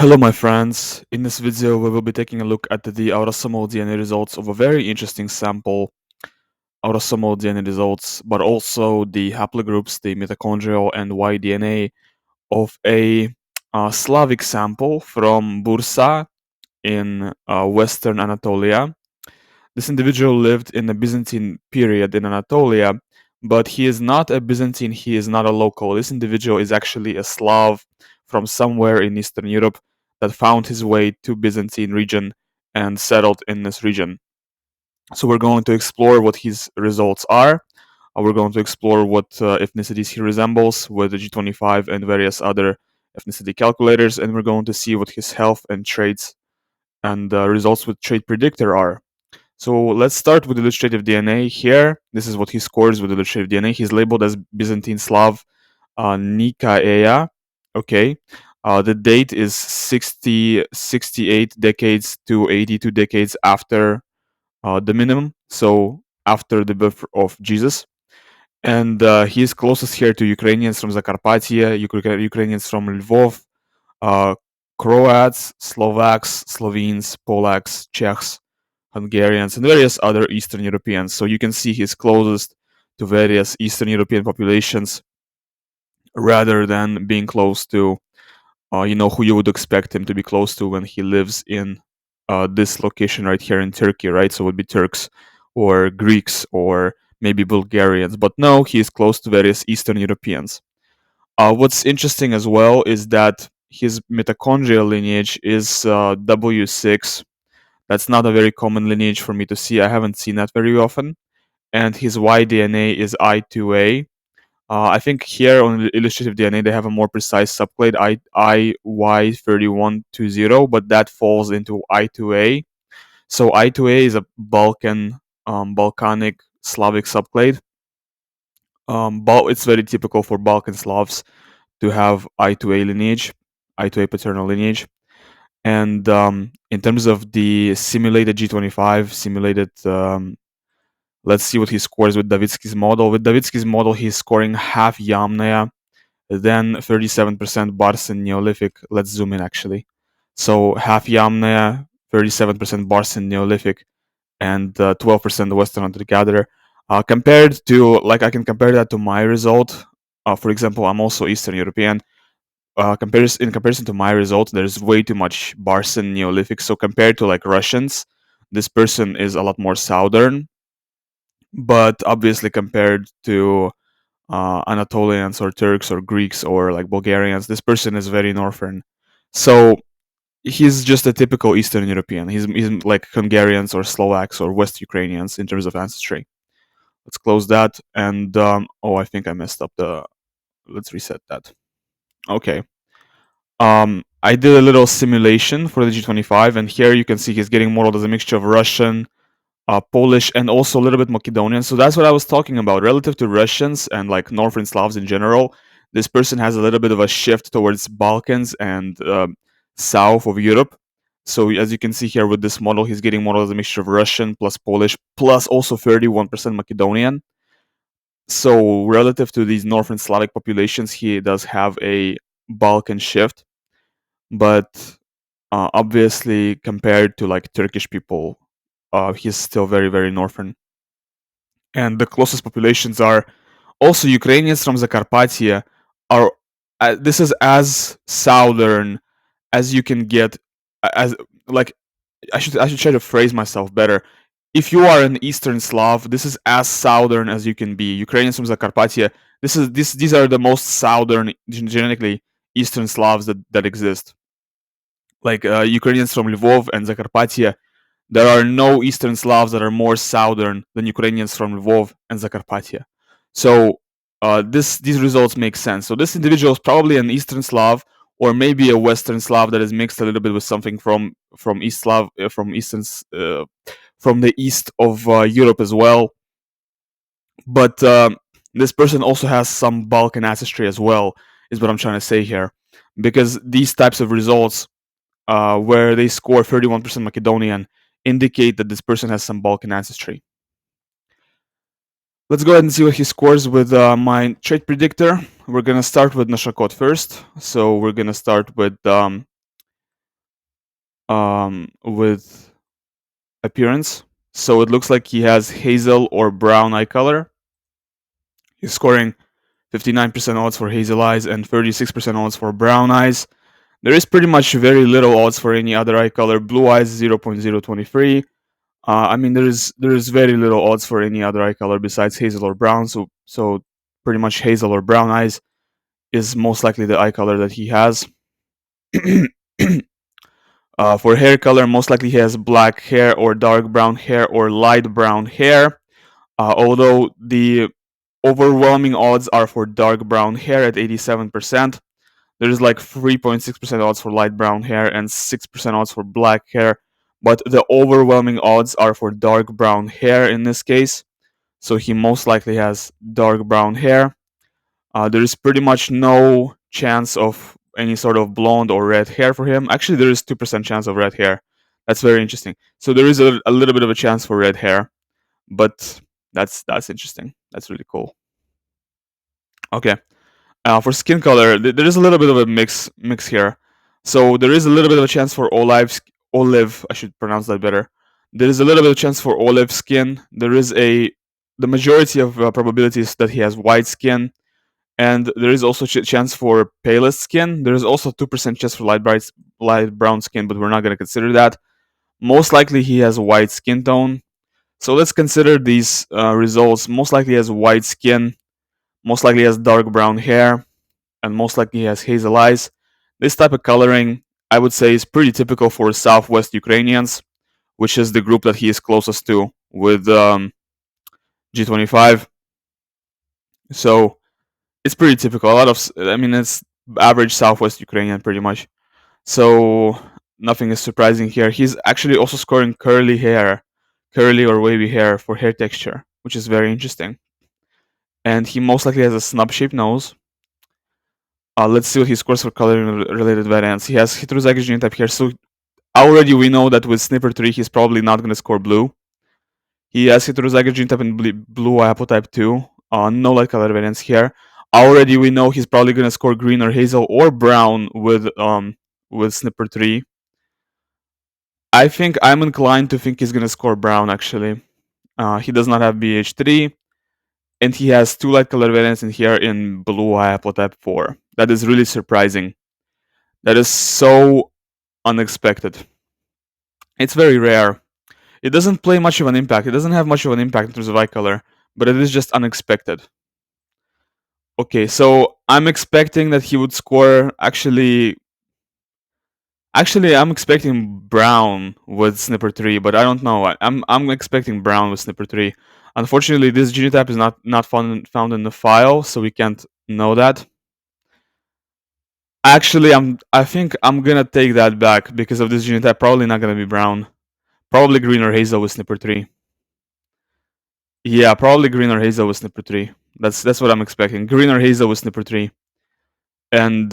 Hello my friends, in this video we will be taking a look at the autosomal DNA results of a very interesting sample autosomal DNA results, but also the haplogroups, the mitochondrial and Y-DNA of a Slavic sample from Bursa in western Anatolia. This individual lived in the Byzantine period in Anatolia, but he is not a Byzantine, he is not a local. This individual is actually a Slav from somewhere in Eastern Europe that found his way to Byzantine region and settled in this region. So we're going to explore what his results are. We're going to explore what ethnicities he resembles with the G25 and various other ethnicity calculators, and we're going to see what his health and traits and results with trait predictor are. So let's start with illustrative DNA here. This is what he scores with illustrative DNA. He's labeled as Byzantine Slav Nikaea. Okay. The date is 68 decades to 82 decades after the minimum. So after the birth of Jesus. And he is closest here to Ukrainians from Zakarpattia, Ukrainians from Lvov, uh, Croats, Slovaks, Slovenes, Polacks, Czechs, Hungarians, and various other Eastern Europeans. So you can see he's closest to various Eastern European populations rather than being close to, who you would expect him to be close to when he lives in this location right here in Turkey, right? So it would be Turks or Greeks or maybe Bulgarians. But no, he is close to various Eastern Europeans. What's interesting as well is that his mitochondrial lineage is W6. That's not a very common lineage for me to see. I haven't seen that very often. And his Y-DNA is I2A. I think here on the illustrative DNA they have a more precise subclade I10430, but that falls into I2A. So I2A is a Balkanic Slavic subclade. But it's very typical for Balkan Slavs to have I2A lineage, I2A paternal lineage. And in terms of the simulated G25, simulated, let's see what he scores with Davitsky's model. With Davitsky's model, he's scoring half Yamnaya, then 37% Barsen Neolithic. Let's zoom in actually. So half Yamnaya, 37% Barsen Neolithic, and 12% Western Hunter-Gatherer. Compared to, like, I can compare that to my result. For example, I'm also Eastern European. In comparison to my result, there's way too much Barsen Neolithic. So compared to like Russians, this person is a lot more southern. But obviously, compared to Anatolians or Turks or Greeks or like Bulgarians, this person is very northern. So he's just a typical Eastern European. He's like Hungarians or Slovaks or West Ukrainians in terms of ancestry. Let's close that. And I think I messed up the. Let's reset that. Okay. I did a little simulation for the G25, and here you can see he's getting modeled as a mixture of Russian, Polish, and also a little bit Macedonian. So that's what I was talking about. Relative to Russians and like Northern Slavs in general, this person has a little bit of a shift towards Balkans and south of Europe. So as you can see here with this model, he's getting modeled as a mixture of Russian plus Polish plus also 31% Macedonian. So relative to these Northern Slavic populations, he does have a Balkan shift, but obviously compared to like Turkish people, he's still very, very northern. And the closest populations are also Ukrainians from Zakarpattia. Are This is as southern as you can get. As like I should try to phrase myself better. If you are an Eastern Slav, this is as southern as you can be. Ukrainians from Zakarpattia. These are the most southern genetically Eastern Slavs that exist. Like Ukrainians from Lvov and Zakarpattia, there are no Eastern Slavs that are more southern than Ukrainians from Lvov and Zakarpattia. So these results make sense. So this individual is probably an Eastern Slav or maybe a Western Slav that is mixed a little bit with something from East Slav from the east of Europe as well. But this person also has some Balkan ancestry as well, is what I'm trying to say here, because these types of results where they score 31% Macedonian indicate that this person has some Balkan ancestry. Let's go ahead and see what he scores with my trait predictor. We're going to start with Nashakot first. So we're going to start with with appearance. So it looks like he has hazel or brown eye color. He's scoring 59% odds for hazel eyes and 36% odds for brown eyes. There is pretty much very little odds for any other eye color. Blue eyes 0.023. I mean, there is very little odds for any other eye color besides hazel or brown. So pretty much hazel or brown eyes is most likely the eye color that he has. For hair color, most likely he has black hair or dark brown hair or light brown hair. Although the overwhelming odds are for dark brown hair at 87%. There's like 3.6% odds for light brown hair and 6% odds for black hair. But the overwhelming odds are for dark brown hair in this case. So he most likely has dark brown hair. There is pretty much no chance of any sort of blonde or red hair for him. Actually, there is 2% chance of red hair. That's very interesting. So there is a little bit of a chance for red hair, but that's interesting. That's really cool. Okay. For skin color, there is a little bit of a mix here. So there is a little bit of a chance for olive. I should pronounce that better. There is a little bit of chance for olive skin. The majority of probabilities that he has white skin, and there is also chance for palest skin. There is also 2% chance for light brown skin, but we're not going to consider that. Most likely he has white skin tone. So let's consider these results. Most likely he has white skin. Most likely he has dark brown hair, and most likely he has hazel eyes. This type of coloring, I would say, is pretty typical for Southwest Ukrainians, which is the group that he is closest to with G25. So it's pretty typical. It's average Southwest Ukrainian pretty much. So nothing is surprising here. He's actually also scoring curly or wavy hair for hair texture, which is very interesting. And he most likely has a snub-shaped nose. Let's see what he scores for coloring-related variants. He has heterozygous genotype here, so already we know that with SNP3 he's probably not going to score blue. He has heterozygous genotype and blue haplotype 2. No light color variants here. Already we know he's probably going to score green or hazel or brown with SNP3. I think I'm inclined to think he's going to score brown, actually. He does not have BH3. And he has 2 light color variants in here in blue haplotype 4. That is really surprising. That is so unexpected. It's very rare. It doesn't play much of an impact. It doesn't have much of an impact in terms of eye color, but it is just unexpected. Okay, so I'm expecting that he would score Actually, I'm expecting brown with SNP3, but I don't know. I'm expecting brown with SNP3. Unfortunately, this genotype is not found in the file, so we can't know that. Actually, I think I'm gonna take that back because of this genotype. Probably not gonna be brown. Probably green or hazel with SNP3. Yeah, probably green or hazel with SNP3. That's what I'm expecting. Green or hazel with SNP3. And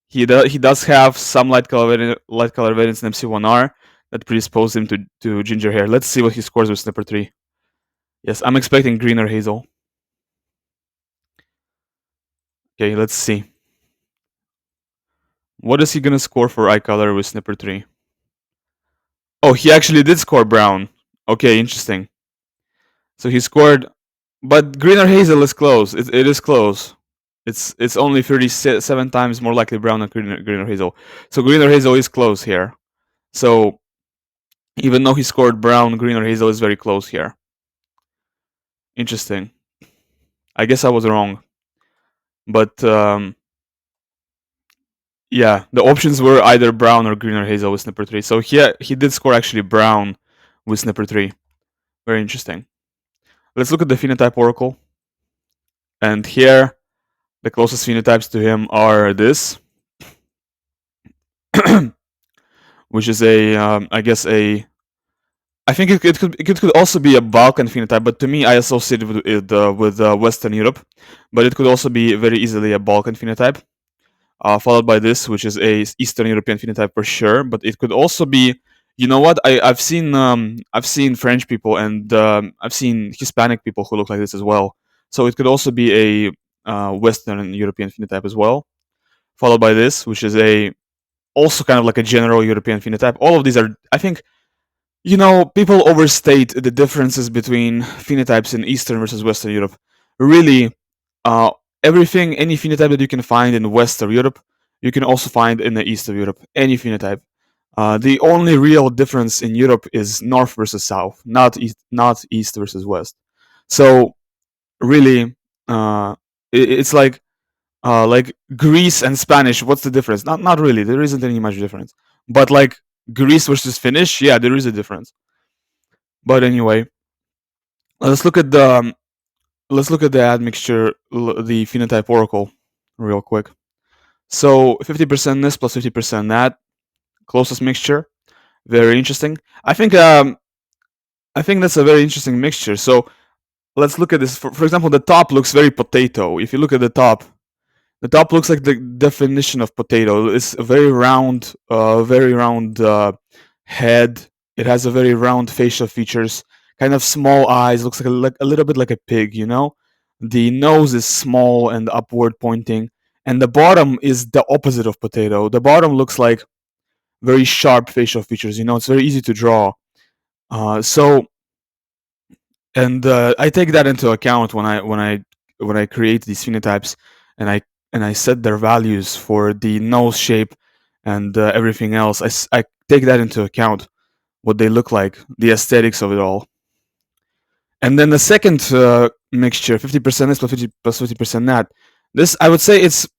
he does have some light color variants in MC1R that predispose him to ginger hair. Let's see what he scores with SNP3. Yes, I'm expecting green or hazel. Okay, let's see. What is he gonna score for eye color with SNP3? Oh, he actually did score brown. Okay, interesting. So he scored, but green or hazel is close. It is close. It's only 37 times more likely brown than green or hazel. So green or hazel is close here. So even though he scored brown, green or hazel is very close here. Interesting. I guess I was wrong. But yeah, the options were either brown or green or hazel with SNP3. So he did score actually brown with SNP3. Very interesting. Let's look at the phenotype oracle. And here, the closest phenotypes to him are this, which is I think it could also be a Balkan phenotype, but to me, I associate it with Western Europe. But it could also be very easily a Balkan phenotype, followed by this, which is a Eastern European phenotype for sure. But it could also be, you know what? I've seen French people and I've seen Hispanic people who look like this as well. So it could also be a Western European phenotype as well, followed by this, which is a also kind of like a general European phenotype. All of these are, I think, people overstate the differences between phenotypes in Eastern versus Western Europe. Really, uh, any phenotype that you can find in Western Europe, you can also find in the East of Europe. Any phenotype. The only real difference in Europe is North versus South, not East versus West. So really, it's like Greece and Spanish. What's the difference? Not really. There isn't any much difference. But like Greece versus Finnish, yeah, there is a difference. But anyway, let's look at the admixture, the phenotype oracle, real quick. So 50% this plus 50% that, closest mixture, very interesting. I think that's a very interesting mixture. So let's look at this. For example, the top looks very potato. If you look at the top looks like the definition of potato. It's a very round head. It has a very round facial features, kind of small eyes. Looks like a little bit like a pig. The nose is small and upward pointing, and the bottom is the opposite of potato. The bottom looks like very sharp facial features. It's very easy to draw. So and I take that into account when I create these phenotypes, and I set their values for the nose shape and everything else. I take that into account, what they look like, the aesthetics of it all. And then the second mixture, 50% this plus 50% that. This, I would say, this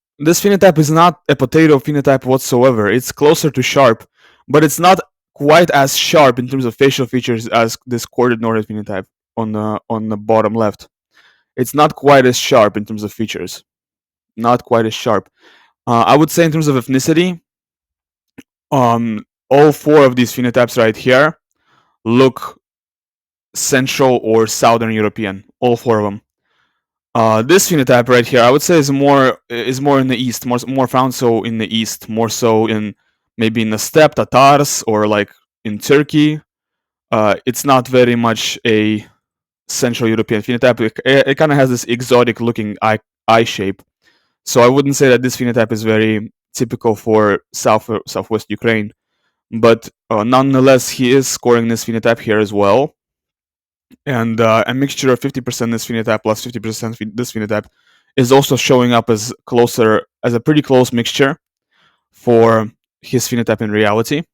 phenotype is not a potato phenotype whatsoever. It's closer to sharp, but it's not quite as sharp in terms of facial features as this corded northern phenotype on the bottom left. It's not quite as sharp in terms of features. Not quite as sharp. I would say in terms of ethnicity, all four of these phenotypes right here look Central or Southern European. All four of them. This phenotype right here, I would say, is more in the east, more found so in the east, more so in maybe in the steppe, Tatars, or like in Turkey. It's not very much a Central European phenotype. It kind of has this exotic looking eye shape. So I wouldn't say that this phenotype is very typical for southwest Ukraine, but nonetheless, he is scoring this phenotype here as well. And a mixture of 50% this phenotype plus 50% this phenotype is also showing up as a pretty close mixture for his phenotype in reality.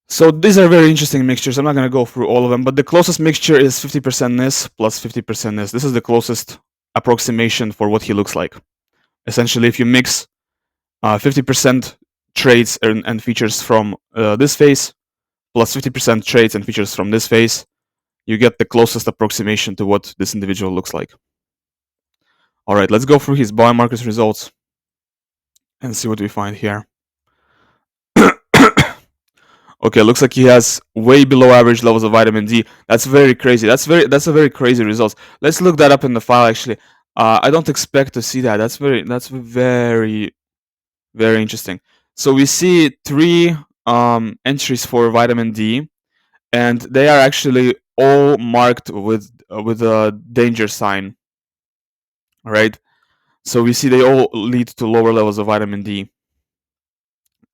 So these are very interesting mixtures. I'm not going to go through all of them, but the closest mixture is 50% this plus 50% this. This is the closest approximation for what he looks like. Essentially, if you mix 50% traits and features from this face plus 50% traits and features from this face, you get the closest approximation to what this individual looks like. All right, let's go through his biomarkers results and see what we find here. Okay, looks like he has way below average levels of vitamin D. That's very crazy. That's a very crazy result. Let's look that up in the file. Actually, I don't expect to see that. That's very very interesting. So we see three entries for vitamin D, and they are actually all marked with a danger sign. All right. So we see they all lead to lower levels of vitamin D.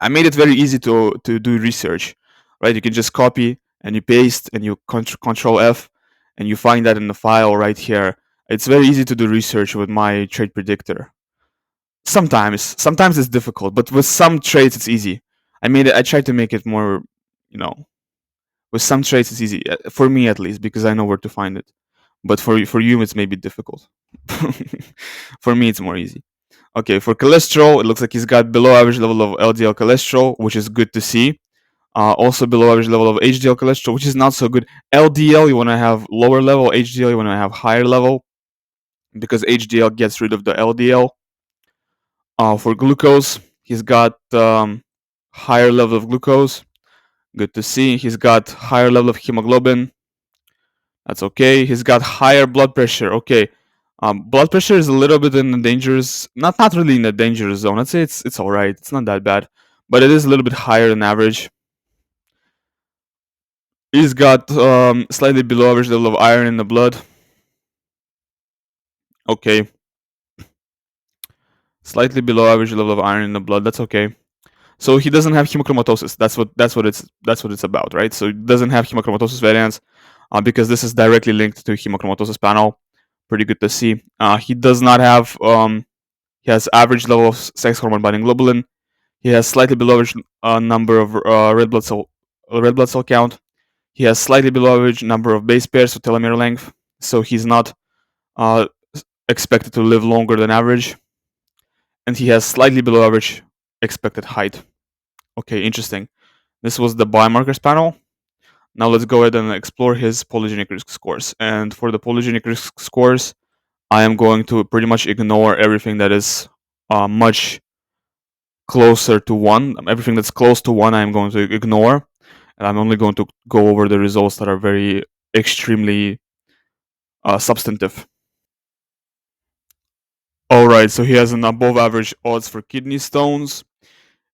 I made it very easy to do research, right? You can just copy and you paste and you control F and you find that in the file right here. It's very easy to do research with my trait predictor. Sometimes it's difficult, but with some traits it's easy. I tried to make it more, with some traits it's easy, for me at least, because I know where to find it. But for you it's maybe difficult. For me it's more easy. Okay, for cholesterol, it looks like he's got below average level of LDL cholesterol, which is good to see. Also below average level of HDL cholesterol, which is not so good. LDL, you want to have lower level. HDL, you want to have higher level, because HDL gets rid of the LDL. For glucose, he's got higher level of glucose. Good to see. He's got higher level of hemoglobin. That's okay. He's got higher blood pressure. Okay. Blood pressure is a little bit in the dangerous, not really in the dangerous zone. I'd say it's all right. It's not that bad, but it is a little bit higher than average. He's got slightly below average level of iron in the blood. Okay. Slightly below average level of iron in the blood. That's okay. So he doesn't have hemochromatosis. That's what it's about, right? So he doesn't have hemochromatosis variants because this is directly linked to hemochromatosis panel. Pretty good to see. He does not have. He has average level of sex hormone binding globulin. He has slightly below average number of red blood cell count. He has slightly below average number of base pairs, so telomere length. So he's not uh, expected to live longer than average, and he has slightly below average expected height. Okay, interesting. This was the biomarkers panel. Now let's go ahead and explore his polygenic risk scores. And for the polygenic risk scores, I am going to pretty much ignore everything that is much closer to 1. Everything that's close to 1 I am going to ignore. And I'm only going to go over the results that are very extremely substantive. Alright, so he has an above average odds for kidney stones.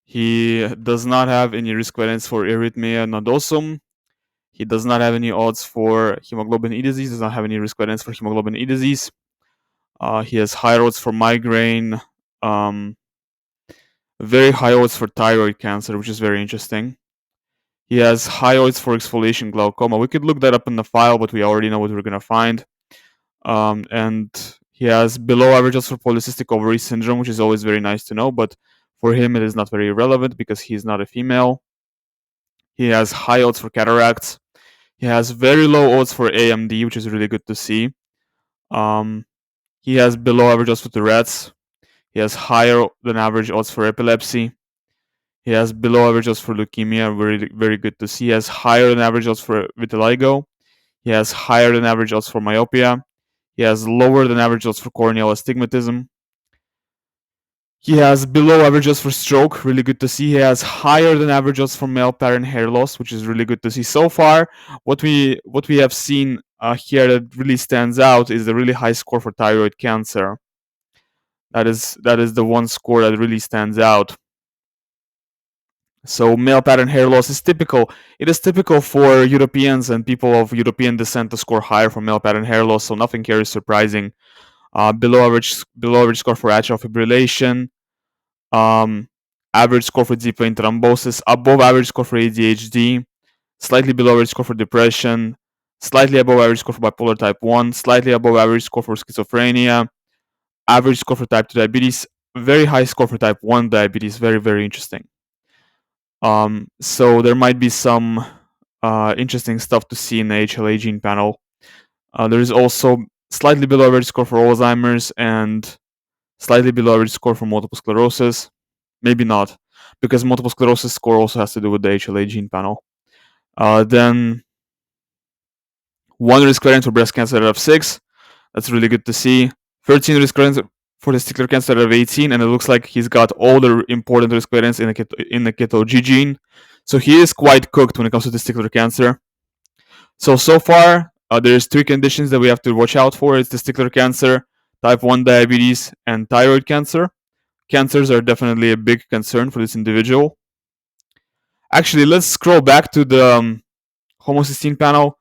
He does not have any risk variance for arrhythmia nodosum. He does not have any odds for hemoglobin E disease, does not have any risk variance for hemoglobin E disease. He has high odds for migraine, very high odds for thyroid cancer, which is very interesting. He has high odds for exfoliation glaucoma. We could look that up in the file, but we already know what we're going to find. And he has below average odds for polycystic ovary syndrome, which is always very nice to know, but for him it is not very relevant because he's not a female. He has high odds for cataracts. He has very low odds for AMD, which is really good to see. He has below average odds for Tourette's. He has higher than average odds for epilepsy. He has below average odds for leukemia, very very good to see. He has higher than average odds for vitiligo. He has higher than average odds for myopia. He has lower than average odds for corneal astigmatism. He has below average odds for stroke, really good to see. He has higher than average odds for male pattern hair loss, which is really good to see. So far, what we have seen here that really stands out is the really high score for thyroid cancer. That is the one score that really stands out. So male pattern hair loss is typical. It is typical for Europeans and people of European descent to score higher for male pattern hair loss. So nothing here is surprising. Below average score for atrial fibrillation. Average score for deep vein thrombosis. Above average score for ADHD. Slightly below average score for depression. Slightly above average score for bipolar type 1. Slightly above average score for schizophrenia. Average score for type 2 diabetes. Very high score for type 1 diabetes. Very, very interesting. So there might be some interesting stuff to see in the HLA gene panel. There is also slightly below average score for Alzheimer's and slightly below average score for multiple sclerosis. Maybe not, because multiple sclerosis score also has to do with the HLA gene panel. Then one risk variance for breast cancer out of 6. That's really good to see. 13 risk variance for testicular cancer out of 18, and it looks like he's got all the important risk variants in the keto G gene. So he is quite cooked when it comes to testicular cancer. So far, there's 3 conditions that we have to watch out for. It's testicular cancer, type 1 diabetes, and thyroid cancer. Cancers are definitely a big concern for this individual. Actually, let's scroll back to the homocysteine panel,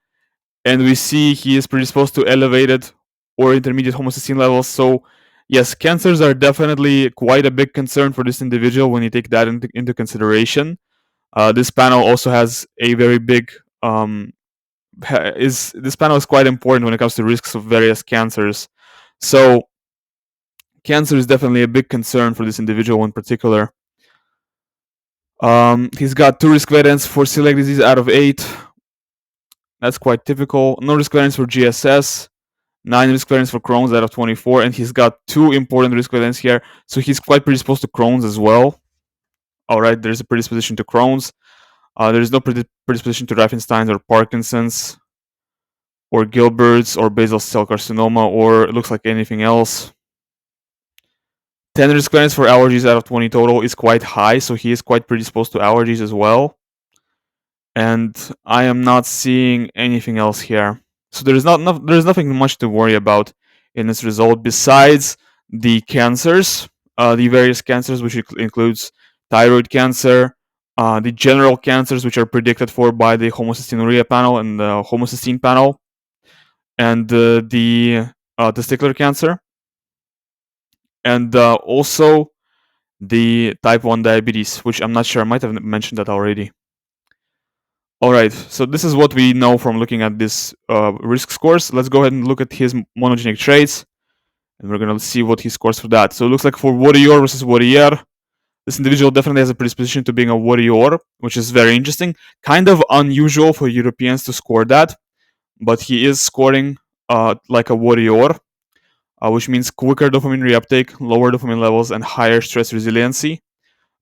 and we see he is predisposed to elevated or intermediate homocysteine levels. So yes, cancers are definitely quite a big concern for this individual when you take that into consideration. This panel also has a very big this panel is quite important when it comes to risks of various cancers. So cancer is definitely a big concern for this individual in particular. He's got 2 risk variants for celiac disease out of 8. That's quite typical. No risk variants for GSS. 9 risk variants for Crohn's out of 24, and he's got 2 important risk variants here. So he's quite predisposed to Crohn's as well. Alright, there's a predisposition to Crohn's. There is no predisposition to Riefenstein's or Parkinson's or Gilbert's or basal cell carcinoma, or it looks like anything else. 10 risk variants for allergies out of 20 total is quite high, so he is quite predisposed to allergies as well. And I am not seeing anything else here. So there's nothing much to worry about in this result besides the cancers, the various cancers, which includes thyroid cancer, the general cancers which are predicted for by the homocysteinuria panel and the homocysteine panel, and the testicular cancer. and also the type 1 diabetes, which I'm not sure, I might have mentioned that already. Alright, so this is what we know from looking at this risk scores. Let's go ahead and look at his monogenic traits, and we're going to see what he scores for that. So it looks like for warrior versus warrior, this individual definitely has a predisposition to being a warrior, which is very interesting. Kind of unusual for Europeans to score that, but he is scoring like a warrior, which means quicker dopamine reuptake, lower dopamine levels, and higher stress resiliency.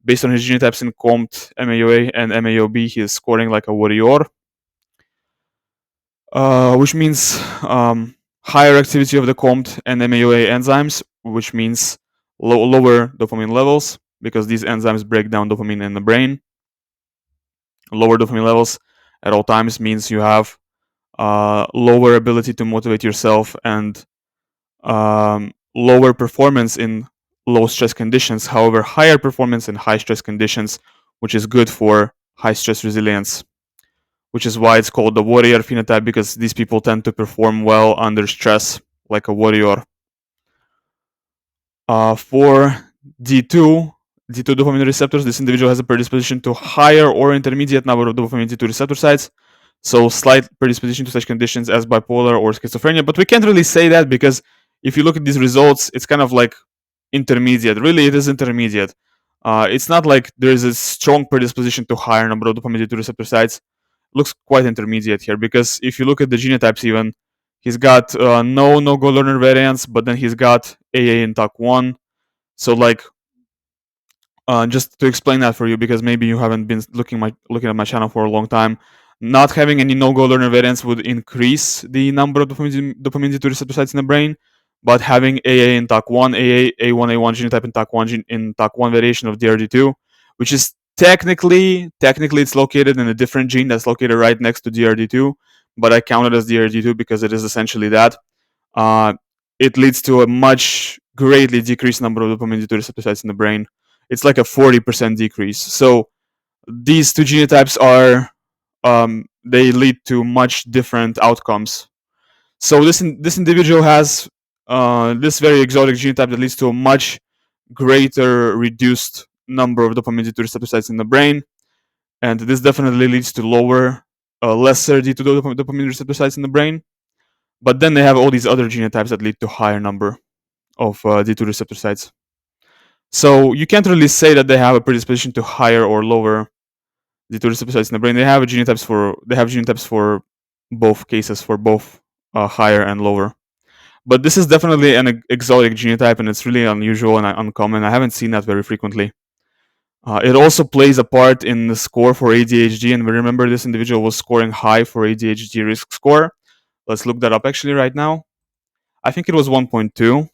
Based on his genotypes in COMT, MAOA, and MAOB, he is scoring like a warrior, which means higher activity of the COMT and MAOA enzymes, which means lower dopamine levels, because these enzymes break down dopamine in the brain. Lower dopamine levels at all times means you have lower ability to motivate yourself and lower performance in low stress conditions. However, higher performance in high stress conditions, which is good for high stress resilience, which is why it's called the warrior phenotype, because these people tend to perform well under stress like a warrior. For D2 dopamine receptors, this individual has a predisposition to higher or intermediate number of dopamine D2 receptor sites, so slight predisposition to such conditions as bipolar or schizophrenia. But we can't really say that, because if you look at these results, it's kind of like intermediate. Really, it is intermediate. It's not like there is a strong predisposition to higher number of dopamine D2 receptor sites. It looks quite intermediate here, because if you look at the genotypes even, he's got no-go learner variants, but then he's got AA in TAC1. So like, just to explain that for you, because maybe you haven't been looking at my channel for a long time, not having any no-go learner variants would increase the number of dopamine D2 receptor sites in the brain, but having AA in TAC1, A1A1 genotype in TAC1 variation of DRD2, which is technically it's located in a different gene that's located right next to DRD2, but I count it as DRD2 because it is essentially that. It leads to a much greatly decreased number of dopamine D2 receptor sites in the brain. It's like a 40% decrease. So these two genotypes are they lead to much different outcomes. So this individual has this very exotic genotype that leads to a much greater reduced number of dopamine D2 receptor sites in the brain, and this definitely leads to lower, lesser D2 dopamine receptor sites in the brain. But then they have all these other genotypes that lead to higher number of D2 receptor sites. So you can't really say that they have a predisposition to higher or lower D2 receptor sites in the brain. They have genotypes for both cases, for both higher and lower. But this is definitely an exotic genotype, and it's really unusual and uncommon. I haven't seen that very frequently. It also plays a part in the score for ADHD, and we remember this individual was scoring high for ADHD risk score. Let's look that up actually right now. I think it was 1.2.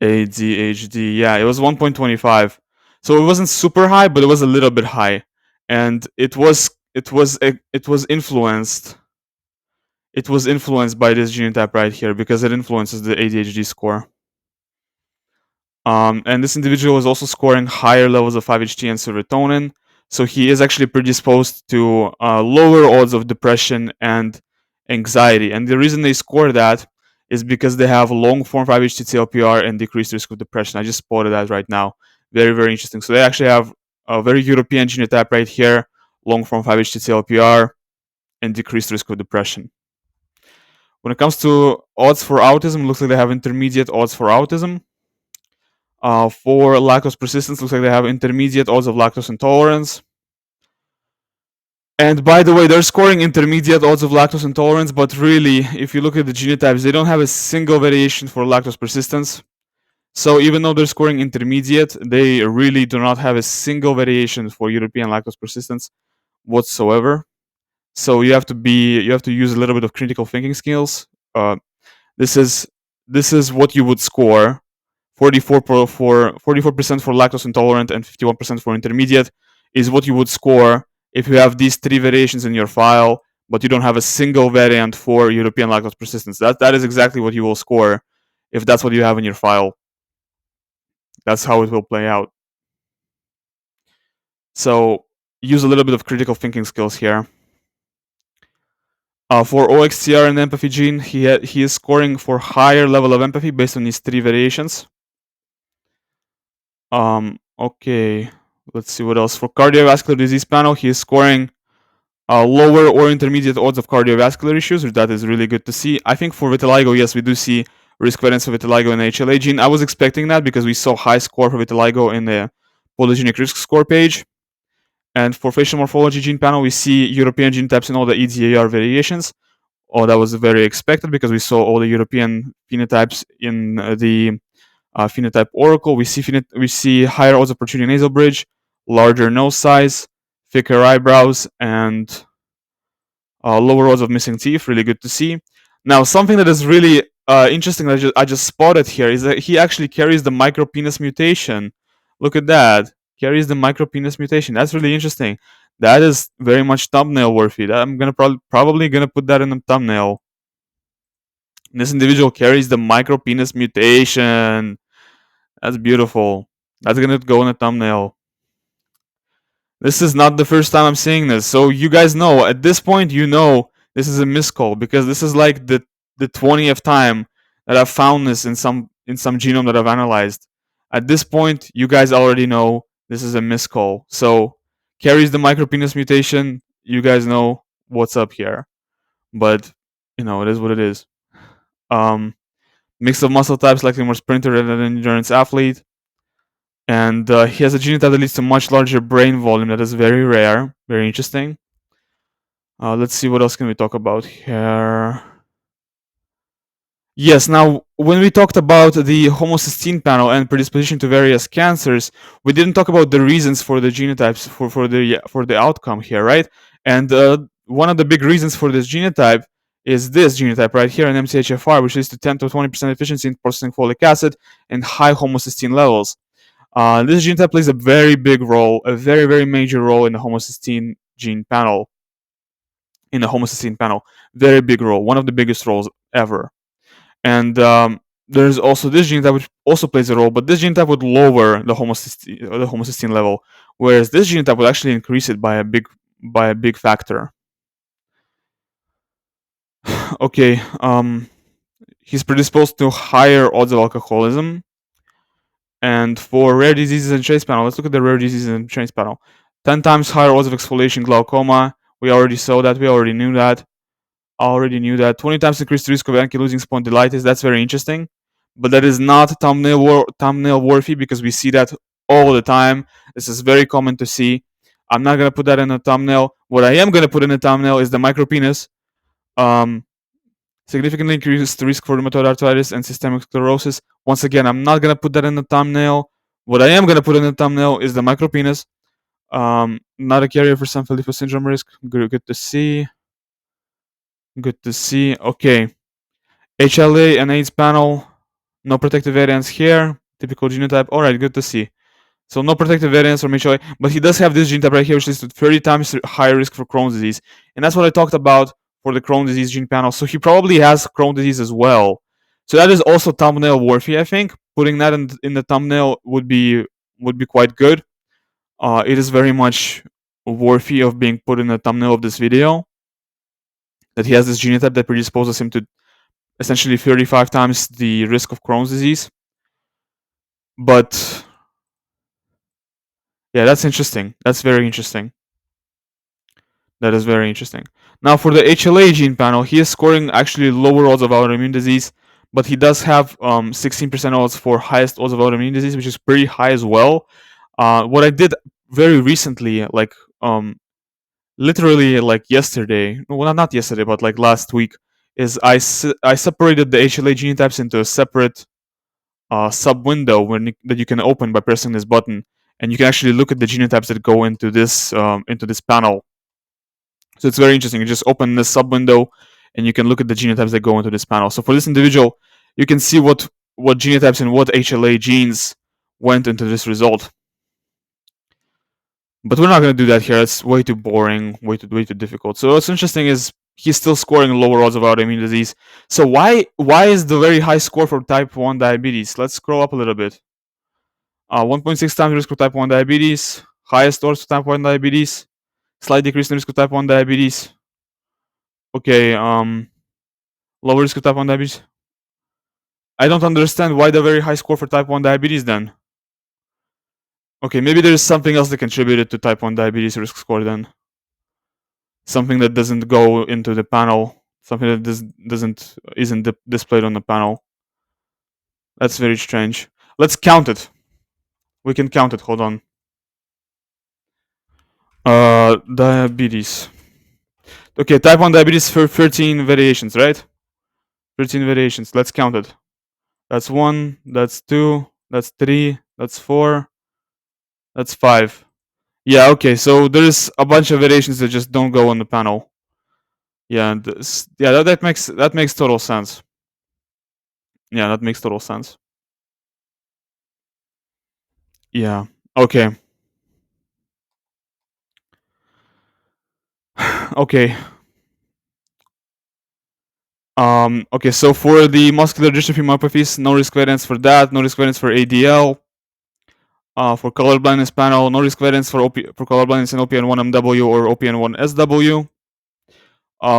ADHD, yeah, it was 1.25. So it wasn't super high, but it was a little bit high, and it was influenced. It was influenced by this genotype right here, because it influences the ADHD score. And this individual is also scoring higher levels of 5-HT and serotonin, so he is actually predisposed to lower odds of depression and anxiety. And the reason they score that is because they have long form 5-HT TLPR and decreased risk of depression. I just spotted that right now. Very, very interesting. So they actually have a very European genotype right here, long form 5-HT TLPR and decreased risk of depression. When it comes to odds for autism, it looks like they have intermediate odds for autism. For lactose persistence, looks like they have intermediate odds of lactose intolerance. And by the way, they're scoring intermediate odds of lactose intolerance, but really, if you look at the genotypes, they don't have a single variation for lactose persistence. So even though they're scoring intermediate, they really do not have a single variation for European lactose persistence whatsoever. So you have to use a little bit of critical thinking skills. This is what you would score: 44% for lactose intolerant and 51% for intermediate is what you would score if you have these three variations in your file, but you don't have a single variant for European lactose persistence. That is exactly what you will score if that's what you have in your file. That's how it will play out. So use a little bit of critical thinking skills here. For OXTR and empathy gene, he is scoring for higher level of empathy based on these three variations. Okay, let's see what else. For cardiovascular disease panel, he is scoring lower or intermediate odds of cardiovascular issues, which that is really good to see. I think for vitiligo, yes, we do see risk variance for vitiligo and HLA gene. I was expecting that because we saw high score for vitiligo in the polygenic risk score page. And for facial morphology gene panel, we see European genotypes in all the EDAR variations. Oh, that was very expected because we saw all the European phenotypes in the phenotype oracle. We see higher odds of protruding nasal bridge, larger nose size, thicker eyebrows, and lower odds of missing teeth. Really good to see. Now, something that is really interesting that I just spotted here is that he actually carries the micropenis mutation. Look at that. Carries the micropenis mutation. That's really interesting. That is very much thumbnail worthy. I'm gonna probably gonna put that in the thumbnail. This individual carries the micropenis mutation. That's beautiful. That's gonna go in the thumbnail. This is not the first time I'm saying this, so you guys know. At this point, you know this is a miscall because this is like the 20th time that I've found this in some genome that I've analyzed. At this point, you guys already know this is a miscall. So carries the micropenis mutation. You guys know what's up here, but you know it is what it is. Um, Mix of muscle types, likely more sprinter than an endurance athlete. And he has a genotype that leads to much larger brain volume. That is very rare, very interesting. Let's see what else can we talk about here. Yes, now when we talked about the homocysteine panel and predisposition to various cancers, we didn't talk about the reasons for the genotypes for the outcome here, right? And one of the big reasons for this genotype is this genotype right here in MTHFR, which leads to 10 to 20% efficiency in processing folic acid and high homocysteine levels. This genotype plays a very big role, a very, very major role in the homocysteine gene panel. In the homocysteine panel, very big role, one of the biggest roles ever. And there's also this genotype which also plays a role, but this genotype would lower the homocysteine level, whereas this genotype would actually increase it by a big factor. Okay, he's predisposed to higher odds of alcoholism. And for rare diseases and trace panel, let's look at the rare diseases and trace panel. 10 times higher odds of exfoliation glaucoma. We already saw that. We already knew that. 20 times increased risk of ankylosing spondylitis. That's very interesting. But that is not thumbnail worthy because we see that all the time. This is very common to see. I'm not going to put that in a thumbnail. What I am going to put in a thumbnail is the micropenis. Significantly increased risk for rheumatoid arthritis and systemic sclerosis. Once again, I'm not going to put that in the thumbnail. What I am going to put in the thumbnail is the micropenis. Not a carrier for Sanfilippo syndrome risk. Good to see. Good to see. Okay. HLA and AIDS panel. No protective variants here. Typical genotype. Alright, good to see. So no protective variants from HLA. But he does have this genotype right here, which leads to 30 times higher risk for Crohn's disease. And that's what I talked about for the Crohn's disease gene panel. So he probably has Crohn's disease as well. So that is also thumbnail worthy, I think. Putting that in the thumbnail would be quite good. It is very much worthy of being put in the thumbnail of this video. That he has this genotype that predisposes him to essentially 35 times the risk of Crohn's disease. But yeah, that's interesting. That's very interesting. That is very interesting. Now for the HLA gene panel, he is scoring actually lower odds of autoimmune disease, but he does have 16% odds for highest odds of autoimmune disease, which is pretty high as well. What I did very recently, like literally like yesterday, well not yesterday, but like last week, is I separated the HLA genotypes into a separate sub window that you can open by pressing this button, and you can actually look at the genotypes that go into this panel. So it's very interesting. You just open this sub window, and you can look at the genotypes that go into this panel. So for this individual, you can see what genotypes and what HLA genes went into this result. But we're not going to do that here. It's way too boring, way too difficult. So what's interesting is he's still scoring lower odds of autoimmune disease. So why is the very high score for type 1 diabetes? Let's scroll up a little bit. 1.6 times risk for type 1 diabetes, highest odds for type 1 diabetes, slight decrease in risk of type 1 diabetes. Okay, lower risk of type 1 diabetes. I don't understand why the very high score for type 1 diabetes then. Okay, maybe there's something else that contributed to type 1 diabetes risk score then. Something that doesn't go into the panel. Something that isn't displayed on the panel. That's very strange. Let's count it. We can count it. Hold on. Diabetes. Okay, type 1 diabetes for 13 variations, right? 13 variations. Let's count it. That's 1, that's 2, that's 3, that's 4, that's 5. Yeah, okay, so there's a bunch of variations that just don't go on the panel. Yeah, that makes total sense. Yeah, that makes total sense. Yeah. Okay. Okay. Okay, so for the muscular dystrophy myopathies, no risk variance for that, no risk variance for ADL. For color blindness panel, no risk variance for color blindness in OPN1MW or OPN1SW.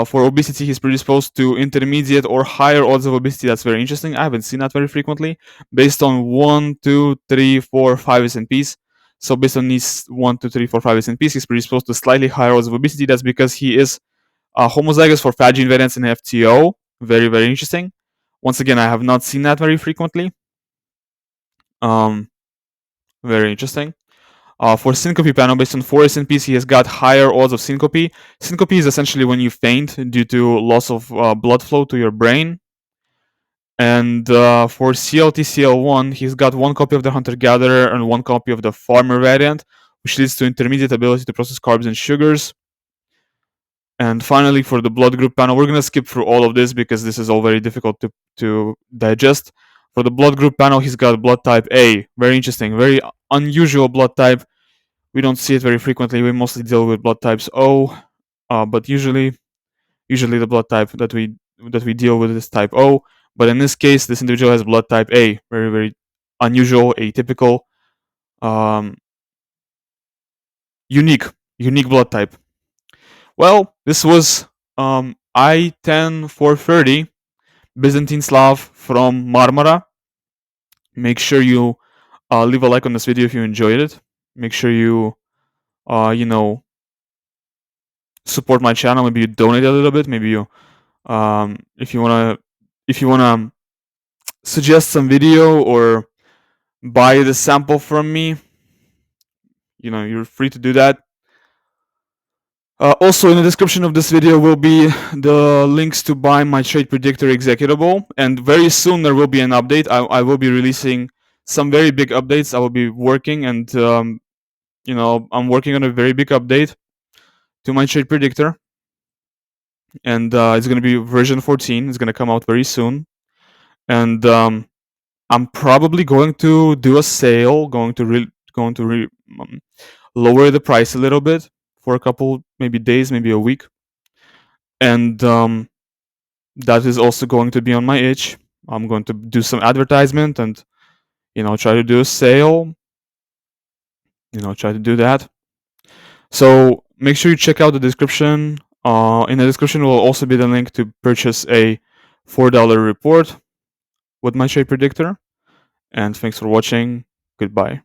For obesity, he's predisposed to intermediate or higher odds of obesity. That's very interesting. I haven't seen that very frequently. Based on 1, 2, 3, 4, 5 SNPs. So based on these 1, 2, 3, 4, 5 SNPs, he's predisposed to slightly higher odds of obesity. That's because he is homozygous for Fat gene variants in FTO. Very, very interesting. Once again, I have not seen that very frequently. Very interesting. For syncope panel, based on 4 SNPs, he has got higher odds of syncope. Syncope is essentially when you faint due to loss of blood flow to your brain. And for CLT-CL1, he's got 1 copy of the hunter-gatherer and 1 copy of the farmer variant, which leads to intermediate ability to process carbs and sugars. And finally, for the blood group panel, we're going to skip through all of this because this is all very difficult to digest. For the blood group panel, he's got blood type A. Very interesting, very unusual blood type. We don't see it very frequently. We mostly deal with blood types O, but usually the blood type that we deal with is type O. But in this case, this individual has blood type A. Very, very unusual, atypical, um, unique blood type. Well, this was I10430, Byzantine Slav from Marmara. Make sure you leave a like on this video if you enjoyed it. Make sure you, support my channel. Maybe you donate a little bit. Maybe you, if you wanna suggest some video or buy the sample from me, you're free to do that. Also, in the description of this video will be the links to buy my trade predictor executable, and very soon there will be an update. I will be releasing some very big updates. I will be working, and I'm working on a very big update to my trade predictor, and it's going to be version 14. It's going to come out very soon, and I'm probably going to do a sale, lower the price a little bit for a couple, maybe days, maybe a week, and that is also going to be on my itch. I'm going to do some advertisement and try to do a sale. Try to do that. So make sure you check out the description. In the description will also be the link to purchase a $4 report with my trade predictor. And thanks for watching. Goodbye.